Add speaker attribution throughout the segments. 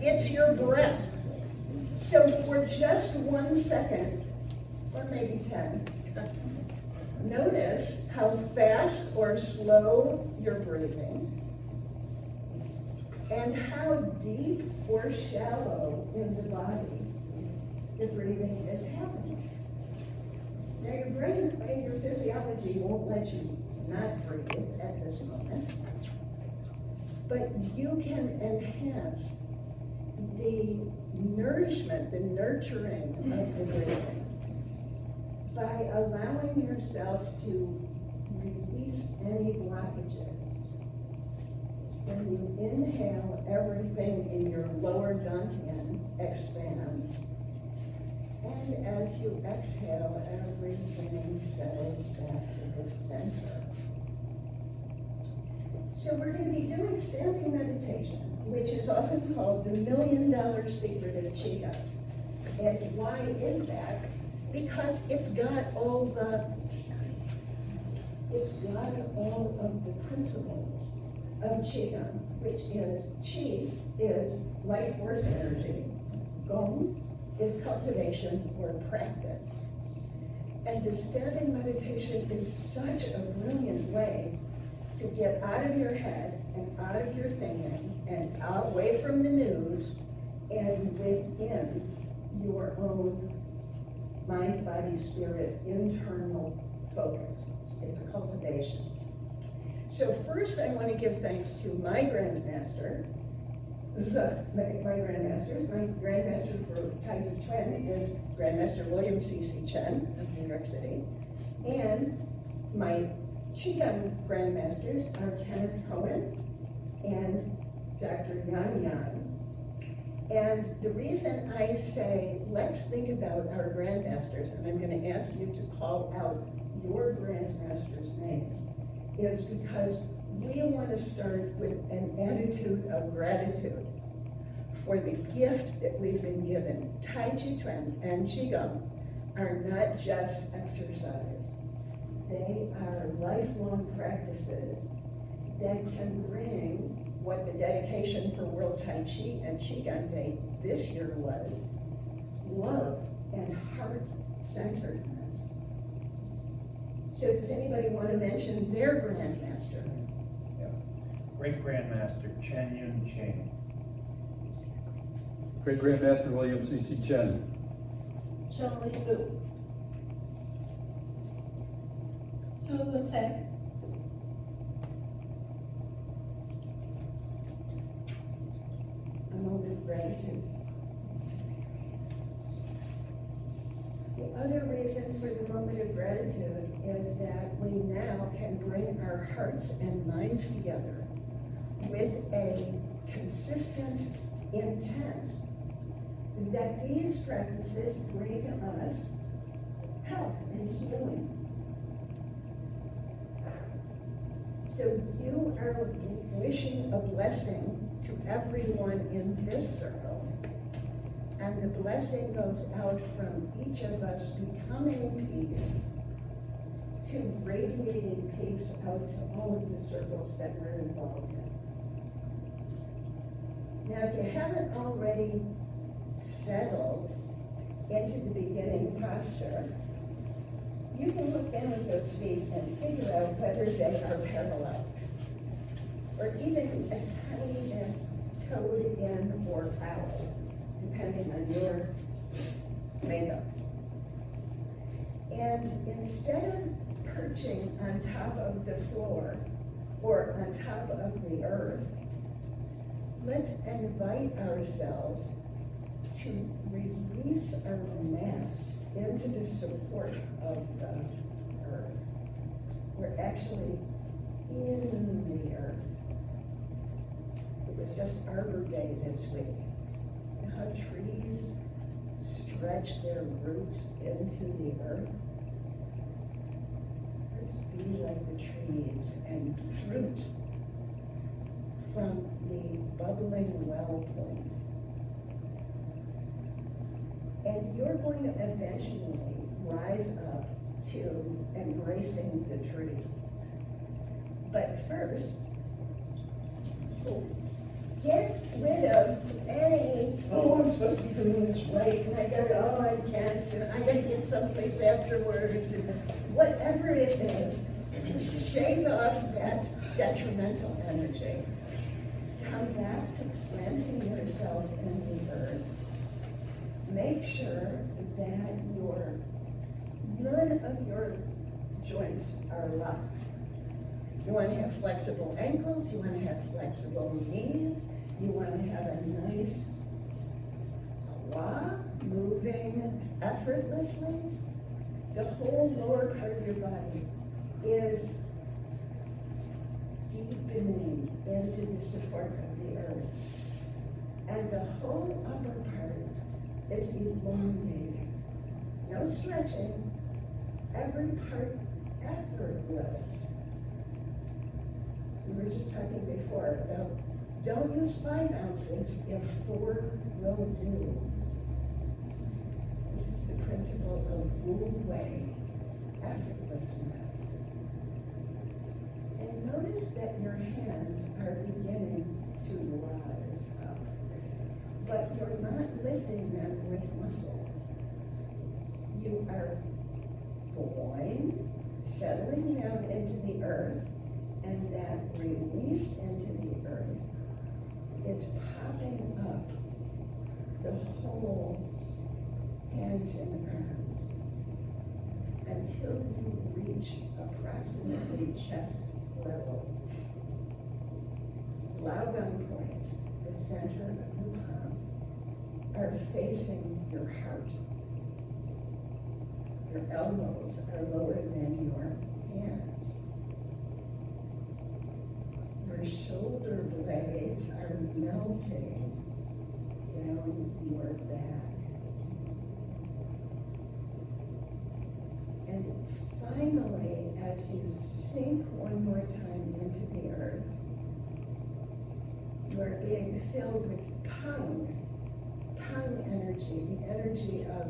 Speaker 1: It's your breath. So for just 1 second, or maybe 10, notice how fast or slow you're breathing, and how deep or shallow in the body your breathing is happening. Now your brain and your physiology won't let you not breathe at this moment, but you can enhance the nourishment, the nurturing of the breathing by allowing yourself to release any blockages. When you inhale, everything in your lower dantian expands. And as you exhale, everything settles back to So we're going to be doing standing meditation, which is often called the $1 million secret of Qigong. And why is that? Because it's got all of the principles of Qigong, which is Qi is life force energy, Gong is cultivation or practice. And the standing meditation is such a brilliant way to get out of your head and out of your thinking and away from the news and within your own mind, body, spirit, internal focus. It's a cultivation. So first I want to give thanks to my grandmaster. My grandmaster for Taiji Chuan is Grandmaster William C.C. Chen of New York City. And my Qigong grandmasters are Kenneth Cohen and Dr. Liangong. And the reason I say, let's think about our grandmasters, and I'm going to ask you to call out your grandmasters' names, is because we want to start with an attitude of gratitude for the gift that we've been given. Taiji Chuan and Qigong are not just exercise. They are lifelong practices that can bring what the dedication for World Tai Chi and Qigong Day this year was, love and heart-centeredness. So does anybody want to mention their grandmaster?
Speaker 2: Yeah. Great Grandmaster Chen Yun Ching.
Speaker 3: Great Grandmaster William C.C. Chen.
Speaker 4: Chen Li Lu. Su Lu Te.
Speaker 1: A moment of gratitude. The other reason for the moment of gratitude is that we now can bring our hearts and minds together with a consistent intent that these practices bring us health and healing. So you are wishing a blessing to everyone in this circle. And the blessing goes out from each of us becoming peace to radiating peace out to all of the circles that we're involved in. Now, if you haven't already settled into the beginning posture, you can look down at those feet and figure out whether they are parallel, or even a tiny bit toed in or out, depending on your makeup. And instead of perching on top of the floor or on top of the earth, let's invite ourselves to release our mass into the support of the earth. We're actually in the earth. It was just Arbor Day this week. You know how trees stretch their roots into the earth? Let's be like the trees and root from the bubbling well point. And you're going to eventually rise up to embracing the tree. But first, get rid of any, I'm supposed to be doing this right, and I can't, and I gotta get someplace afterwards, and whatever it is, shake off that detrimental energy. Come back to planting yourself in the earth. Make sure that none of your joints are locked. You want to have flexible ankles, you want to have flexible knees, you want to have a nice squat, moving effortlessly. The whole lower part of your body is deepening into the support of the earth. And the whole upper part is elongating. No stretching, every part effortless. we were just talking before about don't use 5 ounces if 4 will do. This is the principle of Wu Wei, effortlessness. And notice that your hands are beginning to rise up, but you're not lifting them with muscles. You are going, settling down into the earth, and that release into the earth is popping up the whole hands and arms until you reach approximately chest level. Liangong points, the center of your palms, are facing your heart. Your elbows are lower than your hands. Your shoulder blades are melting down your back. And finally, as you sink one more time into the earth, you are being filled with Pang energy, the energy of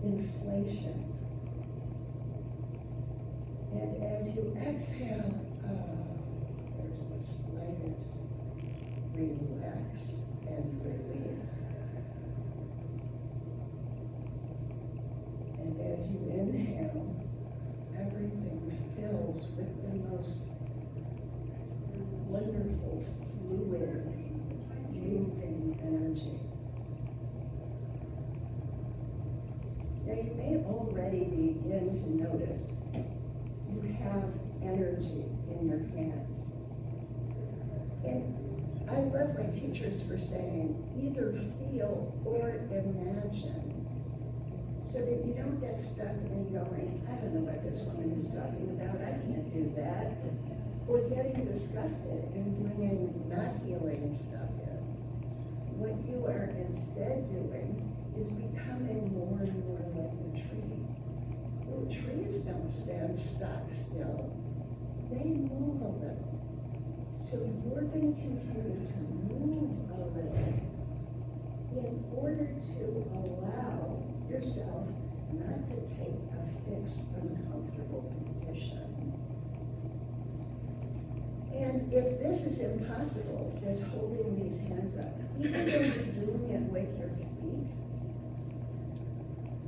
Speaker 1: inflation. And as you exhale, there's the slightest relax and release. And as you inhale, everything fills with the most wonderful, fluid, moving energy. Now you may already begin to notice you have energy in your hands. And I love my teachers for saying either feel or imagine, so that you don't get stuck in going, I don't know what this woman is talking about, I can't do that. Or getting disgusted and bringing not healing stuff in. What you are instead doing is becoming more and more like the tree. Well, trees don't stand stock still. They move a little. So you're going to continue to move a little in order to allow yourself not to take a fixed, uncomfortable position. And if this is impossible, this holding these hands up, even though you're doing it with your feet,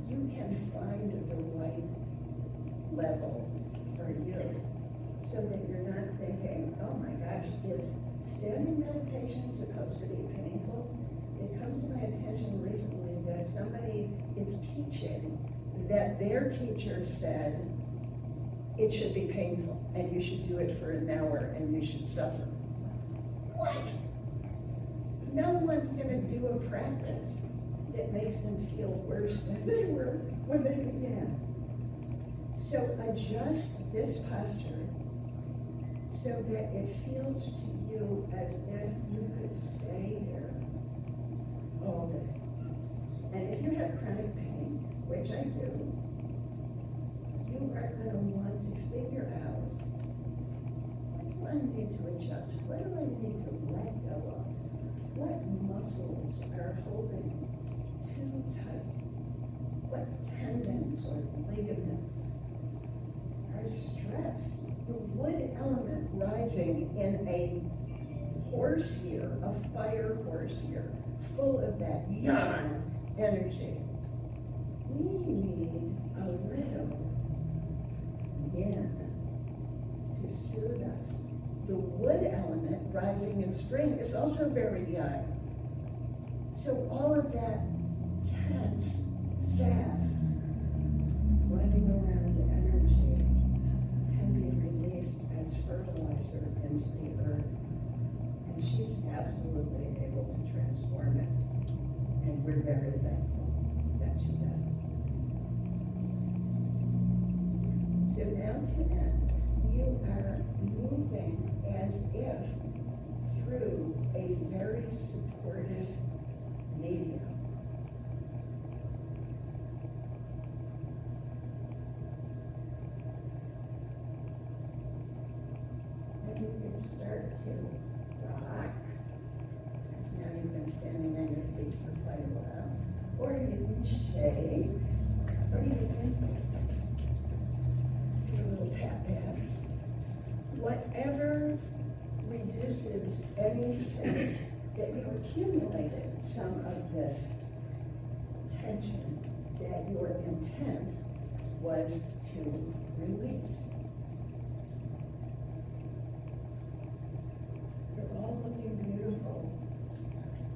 Speaker 1: you can find the right level for you so that you're not thinking, oh my gosh, is standing meditation supposed to be painful? It comes to my attention recently that somebody is teaching that their teacher said it should be painful and you should do it for an hour and you should suffer. What? No one's gonna do a practice that makes them feel worse than they were when they began. So adjust this posture so that it feels to you as if you could stay there all day. And if you have chronic pain, which I do, you are going to want to figure out, what do I need to adjust? What do I need to let go of? What muscles are holding too tight? What tendons or ligaments are stressed? The wood element rising in a horse here, a fire horse here, full of that yang energy. We need a little yin to soothe us. The wood element rising in spring is also very yang. So all of that tense, fast, running around energy can be released as fertilizer into the earth. And she's absolutely able to transform it. And we're very thankful that she does. So now to end, you are moving as if through a very supportive medium. start to rock. Now you've been standing on your feet for quite a while. Or you can shake. Or you can do a little tap dance. Whatever reduces any sense that you accumulated some of this tension that your intent was to release. You're all looking beautiful,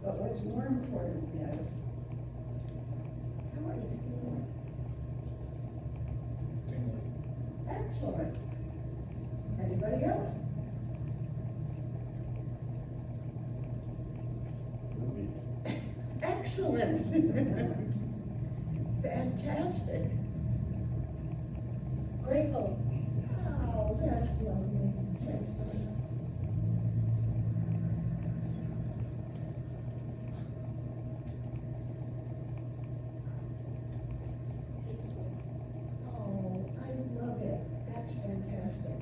Speaker 1: but what's more important is, how are you feeling? Excellent. Anybody else? Excellent. Fantastic.
Speaker 4: Grateful.
Speaker 1: Oh, that's lovely. Excellent. Oh, I love it. That's fantastic.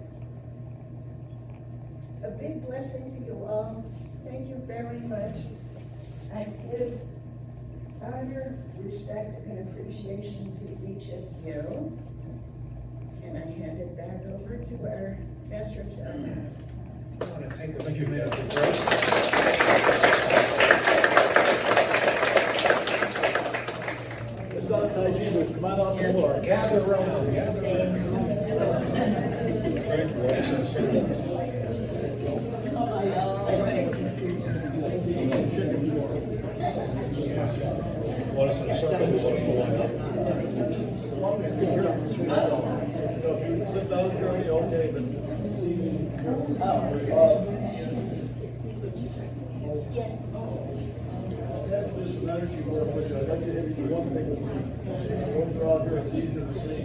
Speaker 1: A big blessing to you all. Thank you very much. I give honor, respect, and appreciation to each of you. And I hand it back over to our master of ceremonies.
Speaker 2: I want to take a minute to break.
Speaker 5: Ms. Donna, Taiji, would come on out the floor.
Speaker 2: Gather around, gather around.
Speaker 5: Want us in a circle, you want us to line up? So if you sit down, Gurney, okay, but. Just an energy work with you. I'd like to hit you one thing with me. One draw here, it's easy to see.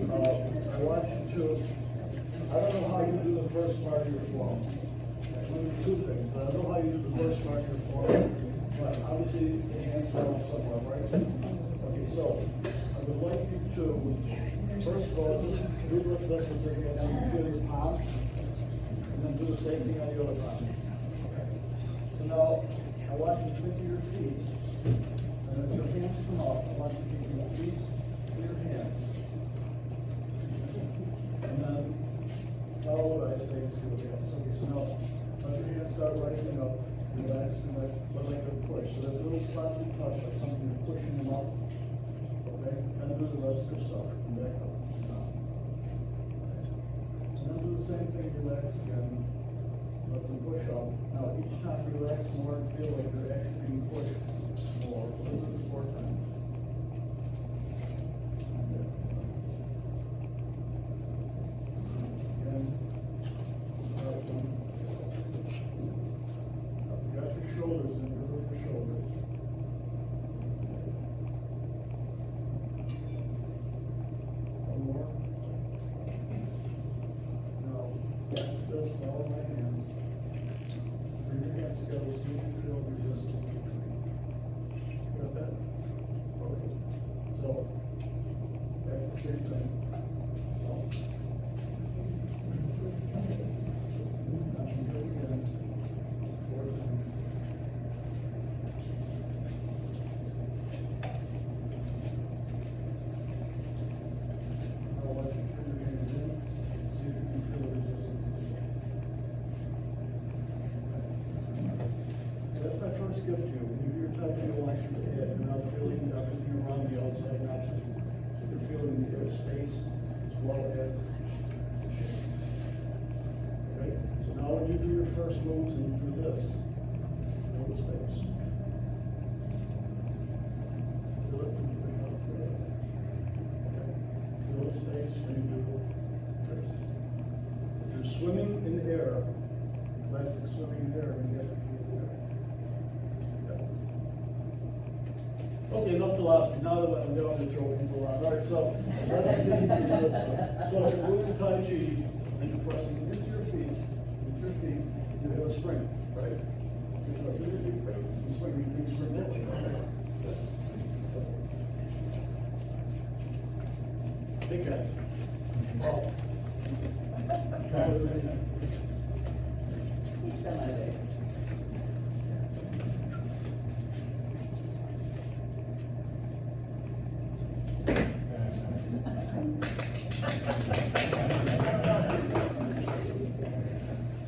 Speaker 5: I want you to, I don't know how you do the first part of your form. There's two things. I don't know how you do the first part of your form, but obviously the hands down somewhere, right? Okay, so I would like you to, first of all, just do this with your hands, so you feel your palm, and then do the same thing on the other palm. Okay. So now, I want you to look at your feet, and as your hands come up, I want you to take your feet to your hands. And then follow what I say and see what happens. Okay, so now, let your hands start rising up, relax, and but like a push. So that little spot you touch, like something you're pushing them up. Okay? And do the rest yourself. Come back up. Down. And then do the same thing, relax again. Let them push up. Now, each time you relax more and feel like you're actually being pushed more. Do it 4 times. Again. Another one. Now, you got your shoulders in, you're with your shoulders. One more. Now, just follow my hands. Bring your hands together, see if you feel resistance between. Got that? Okay. So, back to the same thing. So. Now you do it again. 4 times. Now let you turn your hands in, see if you can feel resistance. That's my first gift to you. When you do your Taiji, I want you to add, you're not feeling everything around the outside, not just, you're feeling the space as well as the shape. Okay? So now when you do your first moves and you do this, feel the space. Feel it when you bring up the okay? Feel the space when you do this. If you're swimming in the air, classic swimming in the air, you get to feel the air. Okay, enough philosophy. Now that I'm going to throw people on. All right, so let's do this. So if you're doing the Taiji and you're pressing into your feet, you have a spring, right? So you press into your feet, you swing, you spring that way. Big guy. Oh.
Speaker 6: semi-big.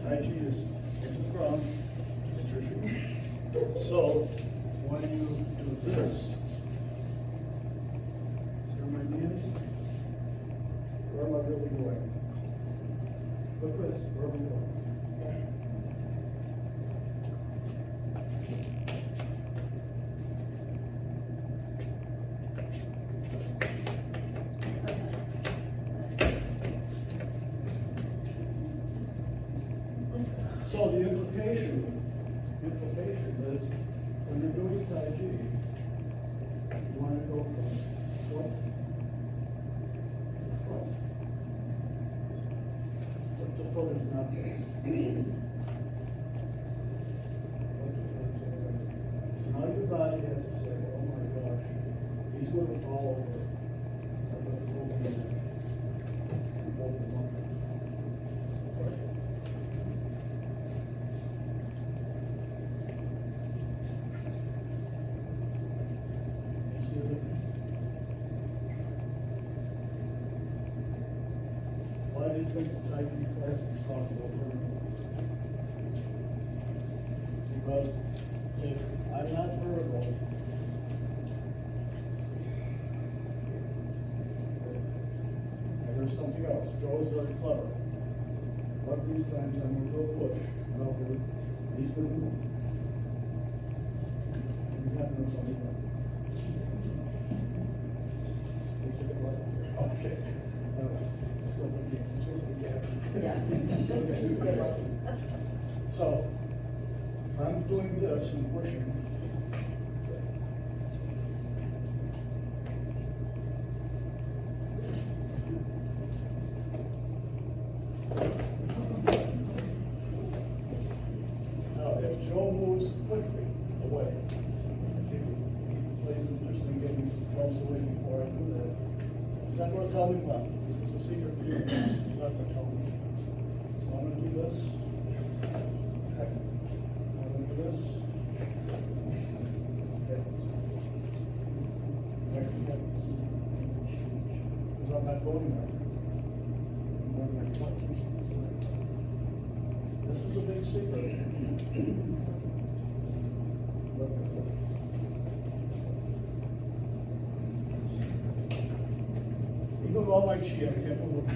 Speaker 5: Taiji is in the front. So, when you do this, see where my knee is? Where am I really going? Look this, where am I going? So the implication is, when you're doing Taiji, you want to go from foot to front. But the foot is not there. So now your body has to say, oh my gosh, he's going to fall over. I'm going to hold him there. Hold him up. Why do you think the Taiji class is talking about vertical? Because if I'm not vertical, and there's something else, Joe is very clever. One of these times I'm going to go push, and I'll do it, he's going to move. He's not going to tell me that. He said, what? Okay. Let's go for the game. Let's go for the game.
Speaker 6: Yeah, this is good looking.
Speaker 5: So, if I'm doing this and pushing, now if Joe moves quickly away, if he plays an interesting game, he jumps away before I do that, he's not going to tell me when. This is a secret to you. He's not going to tell me. So I'm going to do this. Okay. I'm going to do this. Okay. Next happens. Because I'm not going there. I'm going my foot. This is a big secret. Look at the foot. Even with all my chi, I can't move it.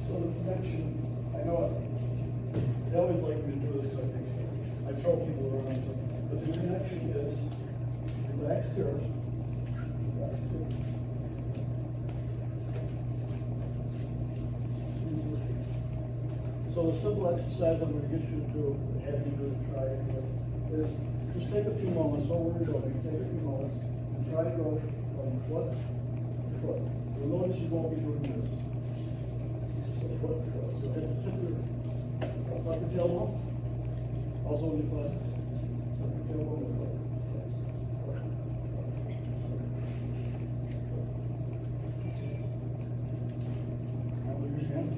Speaker 5: So the connection, I know they always like me to do this because I think I throw people around, but the connection is relax here. Relax here. So the simple exercise I'm going to get you to do, and have you do is try is just take a few moments, don't worry about it, take a few moments, and try to go from foot to foot. You'll notice you won't be doing this. So foot to foot. So hit the tip of your, tuck your tailbone, also in your class, tuck your tailbone and foot. Now move your hands.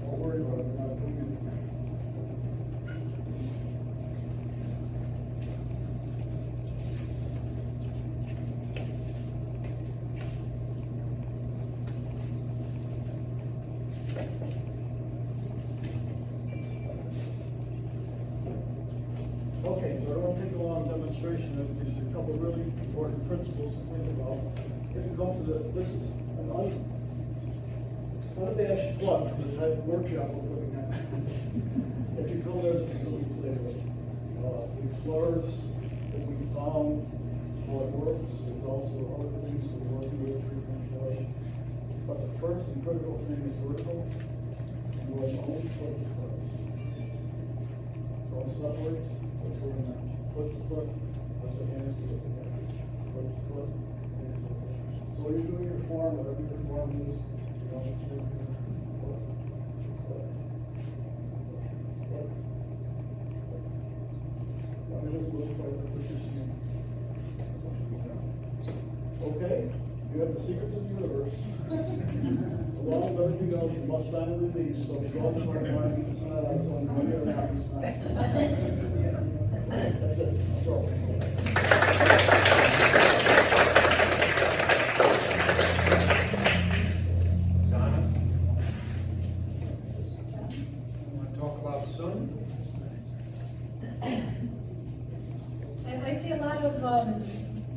Speaker 5: Don't worry about it, we're not putting it. Okay, so I don't want to take a long demonstration of these, a couple of really important principles to think about. If you go to this is an unabashed plug for the type of workshop we're putting on. If you go there, this is really clear. The explorers that we found how it works, there's also other things we're working with three-dimensional. But the first and critical thing is vertical. You are only foot to foot. Don't separate. Let's go in there. Foot to foot. Let's the hands to the hands. Foot to foot. So when you're doing your form, whatever your form is, you don't take your foot. Okay, you have the secret to the universe. Along with everything else, you must sign a release, so if you go to my mind, you sign out something, when you're happy, sign. That's it, so.
Speaker 2: Donna? Want to talk about Sun?
Speaker 4: I see a lot of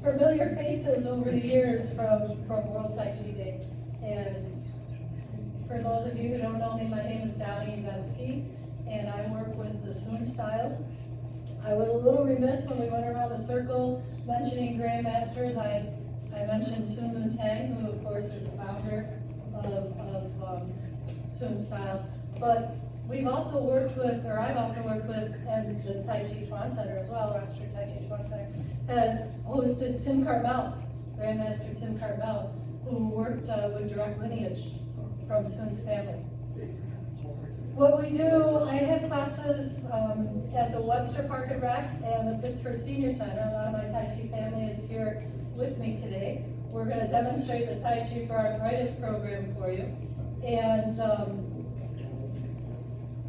Speaker 4: familiar faces over the years from World Taiji Day. And for those of you who don't know me, my name is Donna Evevsky, and I work with the Sun style. I was a little remiss when we went around the circle mentioning Grandmasters. I mentioned Sun Moon Tang, who of course is the founder of Sun style. But we've also worked with, or I've also worked with, and the Taiji Chuan Center as well, Rochester Taiji Chuan Center, has hosted Tim Carmel, Grandmaster Tim Carmel, who worked with direct lineage from Sun's family. What we do, I have classes at the Webster Park and Rec and the Pittsford Senior Center. A lot of my Tai Chi family is here with me today. We're going to demonstrate the Tai Chi for Arthritis program for you. And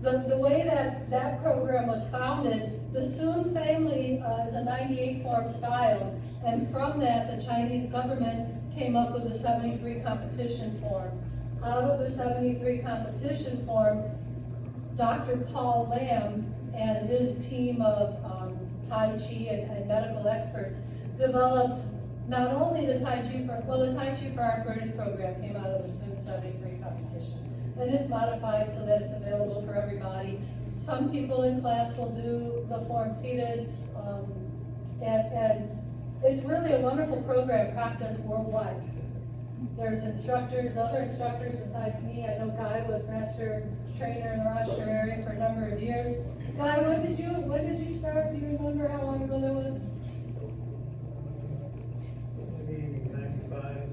Speaker 4: the way that program was founded, the Sun family is a 98 form style, and from that the Chinese government came up with a 73 competition form. Out of the 73 competition form, Dr. Paul Lam and his team of Tai Chi and medical experts developed not only the Tai Chi for Arthritis program came out of the Sun 73 competition. And it's modified so that it's available for everybody. Some people in class will do the form seated, and it's really a wonderful program practiced worldwide. There's instructors, other instructors besides me. I know Guy was master trainer in the Rochester area for a number of years. Guy, when did you start? Do you remember how long ago that was?
Speaker 2: Maybe 95.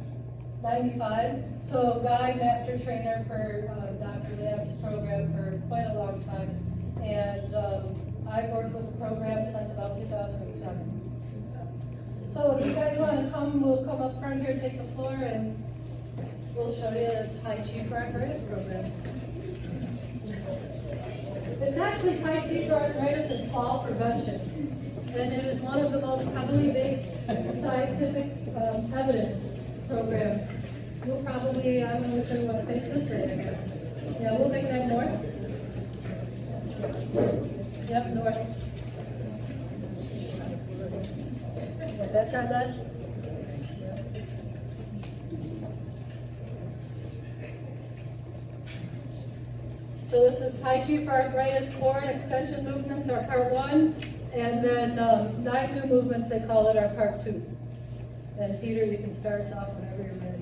Speaker 4: 95. So Guy, master trainer for Dr. Lam's program for quite a long time. And I've worked with the program since about 2007. So if you guys want to come, we'll come up front here, take the floor, and we'll show you the Tai Chi for Arthritis program. It's actually Tai Chi for Arthritis and fall prevention. And it is one of the most heavily based scientific evidence programs. We'll probably, I don't know which way we want to face this way, I guess. Yeah, we'll make that north. Yep, north. Yeah, that's our left. So this is Tai Chi for Arthritis, core and extension movements are part 1, and then 9 new movements, they call it, are part 2. And Peter, you can start us off whenever you're ready.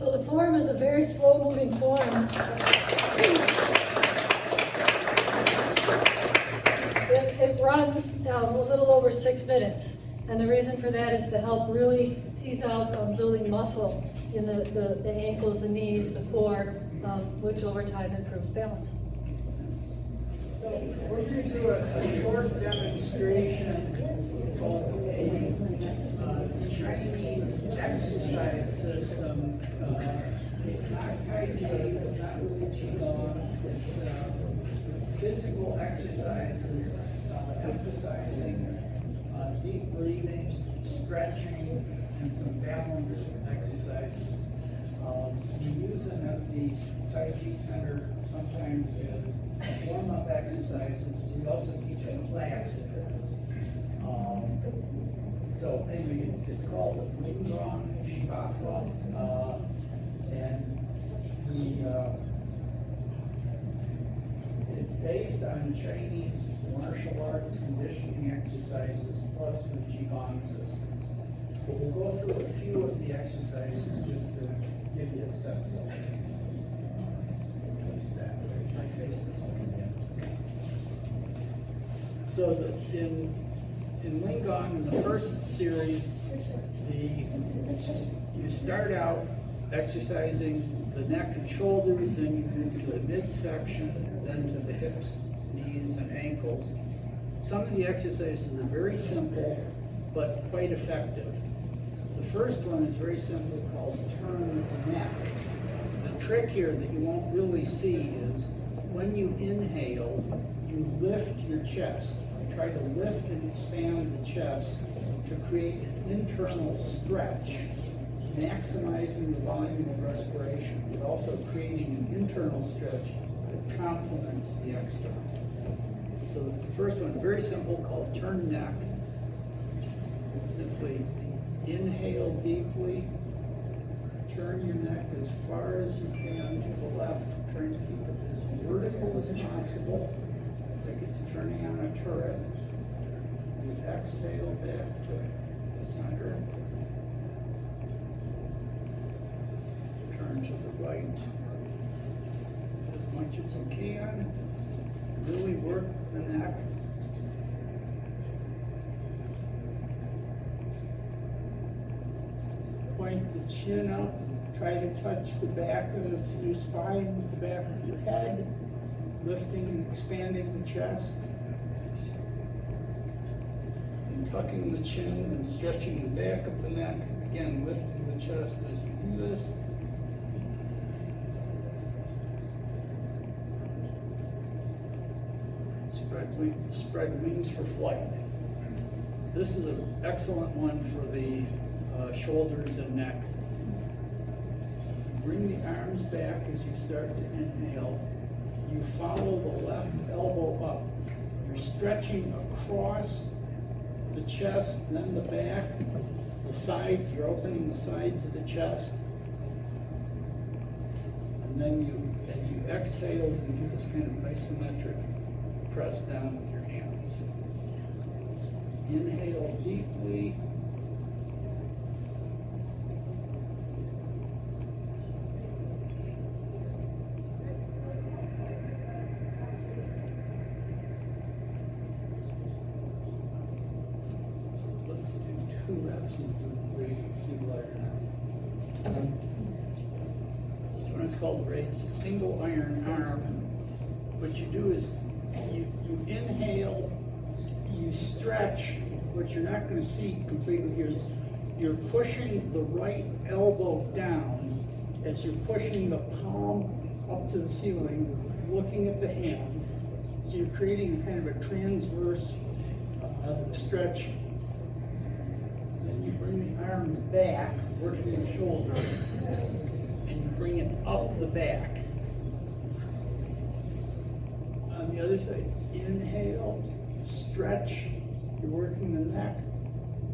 Speaker 4: So the form is a very slow-moving form. It runs a little over 6 minutes. And the reason for that is to help really tease out building muscle in the ankles, the knees, the core, which over time improves balance.
Speaker 7: So we're going to do a short demonstration of a Chinese exercise system. It's not Taiji, it's not really Qigong, it's physical exercises, emphasizing deep breathing, stretching, and some balance exercises. We use them at the Taiji Center sometimes as warm-up exercises. We also teach a class there. So anyway, it's called the Liangong and it's based on Chinese martial arts conditioning exercises plus some Qigong systems. But we'll go through a few of the exercises just to give you a sense of it. My face is looking in. So in Liangong, in the first series, you start out exercising the neck and shoulders, then you move to the midsection, then to the hips, knees, and ankles. Some of the exercises are very simple, but quite effective. The first one is very simple, called turn the neck. The trick here that you won't really see is when you inhale, you lift your chest. You try to lift and expand the chest to create an internal stretch, maximizing the volume of respiration, but also creating an internal stretch that complements the external. So the first one, very simple, called turn neck. Simply inhale deeply, turn your neck as far as you can to the left, trying to keep it as vertical as possible, like it's turning on a turret. You exhale back to the center. Turn to the right as much as you can. Really work the neck. Point the chin up. Try to touch the back of your spine with the back of your head. Lifting and expanding the chest. And tucking the chin and stretching the back of the neck. Again, lifting the chest as you do this. Spread wings for flight. This is an excellent one for the shoulders and neck. Bring the arms back as you start to inhale. You follow the left elbow up. You're stretching across the chest, then the back, the sides. You're opening the sides of the chest. And then as you exhale, you do this kind of isometric press down with your hands. Inhale deeply. Let's do 2 reps and raise it, keep lighter now. This one is called raise single iron arm. What you do is you inhale, you stretch. What you're not going to see completely here is you're pushing the right elbow down as you're pushing the palm up to the ceiling, looking at the hand. So you're creating kind of a transverse stretch. Then you bring the arm back, working the shoulder, and you bring it up the back. On the other side, inhale, stretch, you're working the neck,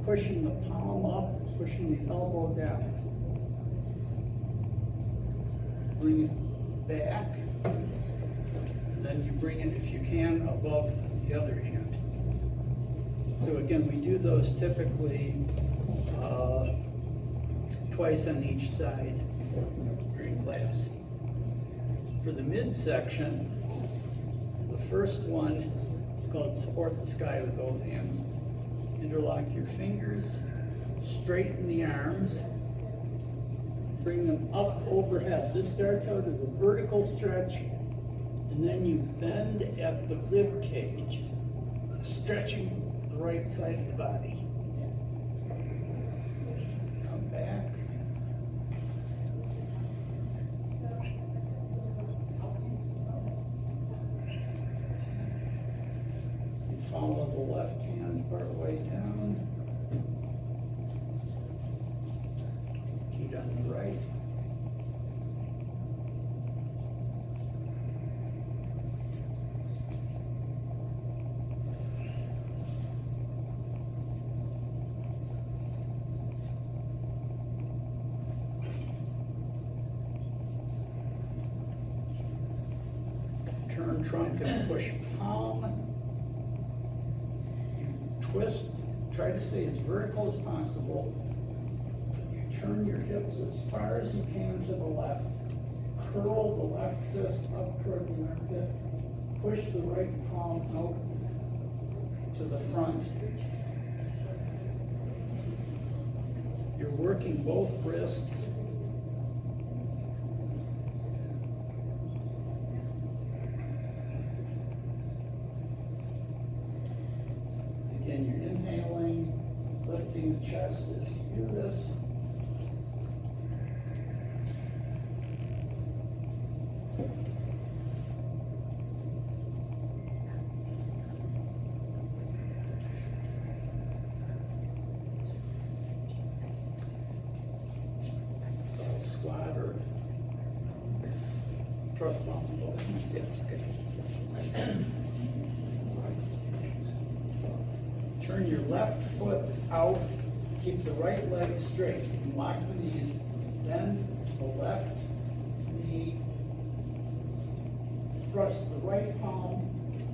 Speaker 7: pushing the palm up, pushing the elbow down. Bring it back, and then you bring it, if you can, above the other hand. So again, we do those typically twice on each side. Very classy. For the midsection, the first one is called Support the Sky with Both Hands. Interlock your fingers, straighten the arms, bring them up overhead. This starts out as a vertical stretch, and then you bend at the rib cage, stretching the right side of the body. Come back. Follow the left hand part way down. Feet on the right. Turn trunk and push palm. Twist, try to stay as vertical as possible. You turn your hips as far as you can to the left. Curl the left fist up toward the armpit. Push the right palm out to the front. You're working both wrists. Again, you're inhaling, lifting the chest as you do this. Squat or trust bump. Yes, okay. Turn your left foot out, keep the right leg straight, lock the knees, bend the left knee, thrust the right palm,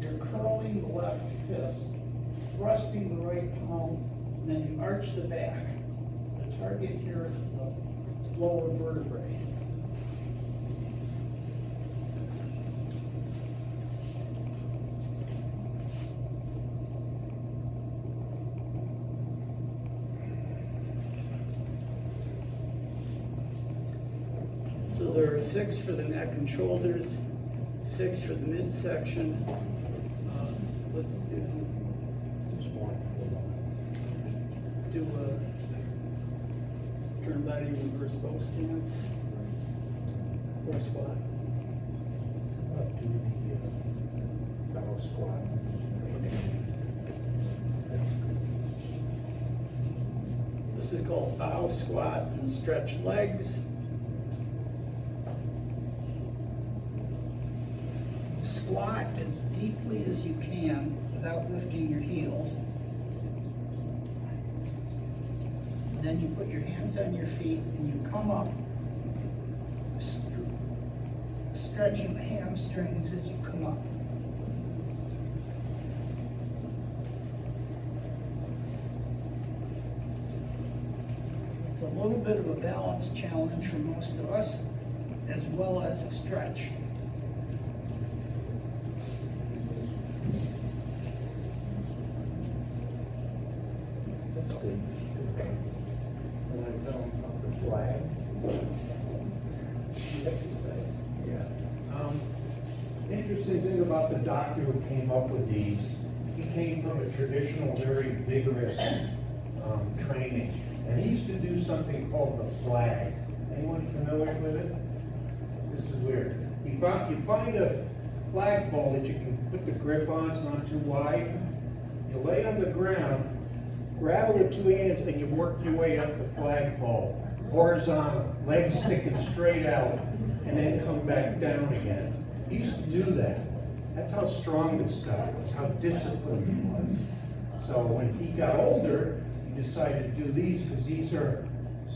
Speaker 7: you're curling the left fist, thrusting the right palm, and then you arch the back. The target here is the lower vertebrae. So there are 6 for the neck and shoulders, 6 for the midsection. Let's do a turn body reverse bow stance or squat.
Speaker 2: Do the bow squat.
Speaker 7: This is called bow squat and stretch legs. Squat as deeply as you can without lifting your heels. And then you put your hands on your feet and you come up, stretching the hamstrings as you come up. It's a little bit of a balance challenge for most of us, as well as a stretch.
Speaker 2: The flag. Interesting thing about the doctor who came up with these, he came from a traditional, very vigorous training. And he used to do something called the flag. Anyone familiar with it? This is weird. You find a flagpole that you can put the grip on, it's not too wide. You lay on the ground, grab it with 2 hands, and you work your way up the flagpole, horizontal, legs sticking straight out, and then come back down again. He used to do that. That's how strong this guy was, how disciplined he was. So when he got older, he decided to do these because these are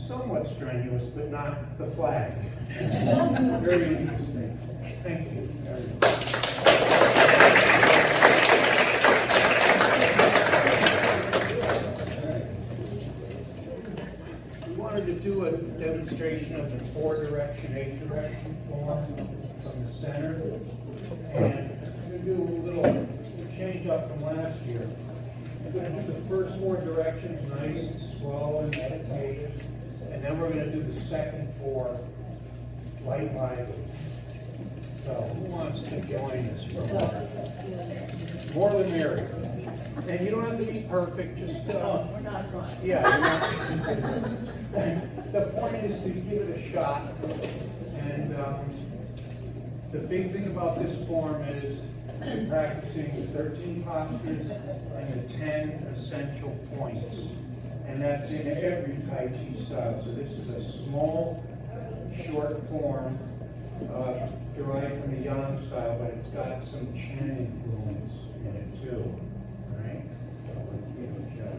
Speaker 2: somewhat strenuous, but not the flag. Very interesting. Thank you. We wanted to do a demonstration of the 4 direction direction, 8-direction form from the center. And I'm gonna do a little change up from last year. I'm gonna do the first 4 directions nice and slow and meditative. And then we're gonna do the second 4 light lively. So who wants to join us for more the merrier? And you don't have to be perfect, just,
Speaker 6: We're not trying.
Speaker 2: yeah. You're not- The point is to give it a shot. And, the big thing about this form is practicing the 13 postures and the 10 essential points. And that's in every Tai Chi style. So this is a small, short form, derived from the Yang style, but it's got some Chen influence in it too. All right? So let's give it a shot.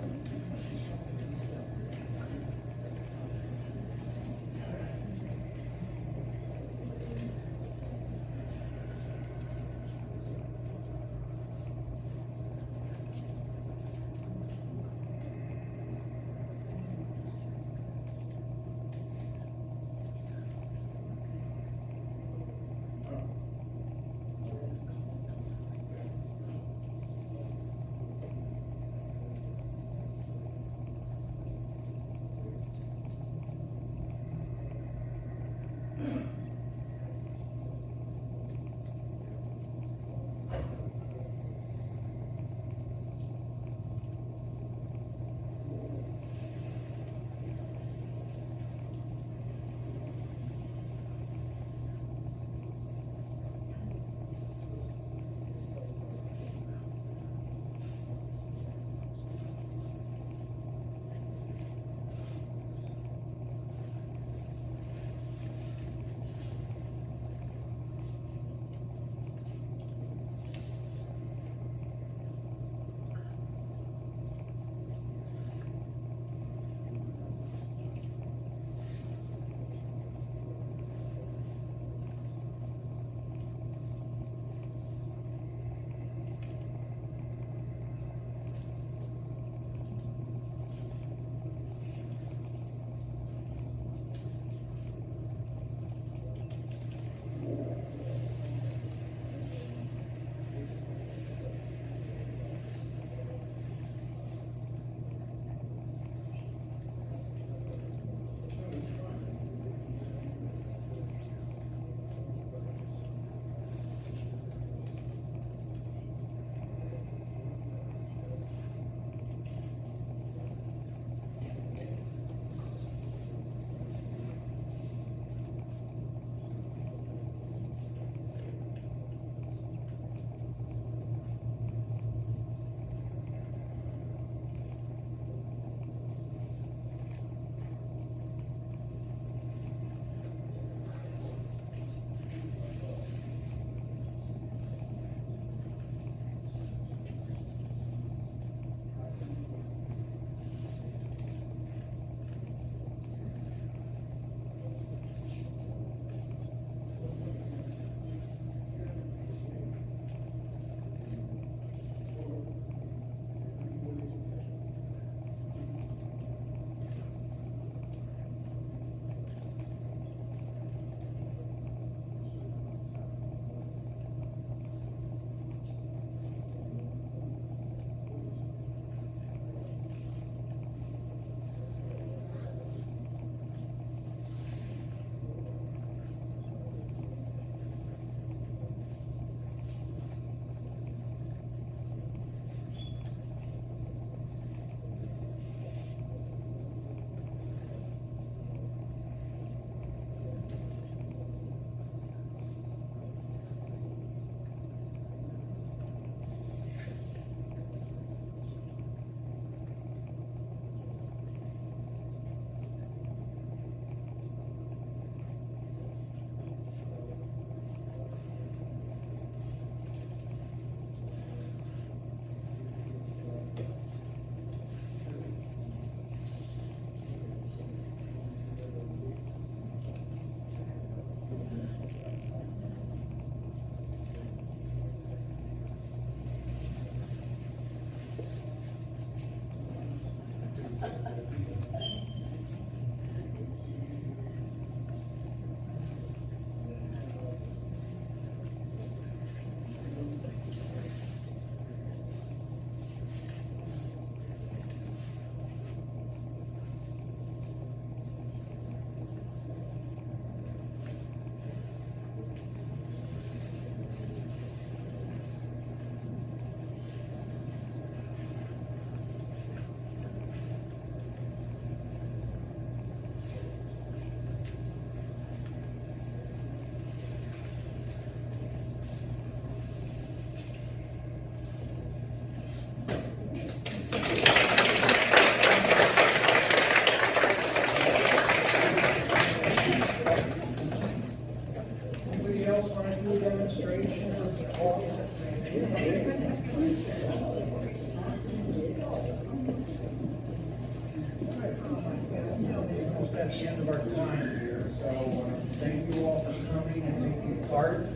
Speaker 2: at the end of our time here, so thank you all for coming and taking part.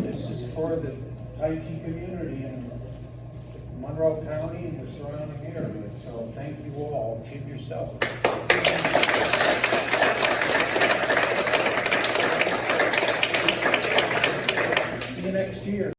Speaker 2: This is for the Taiji community in Monroe County and the surrounding area, so thank you all. Give yourself. See you next year.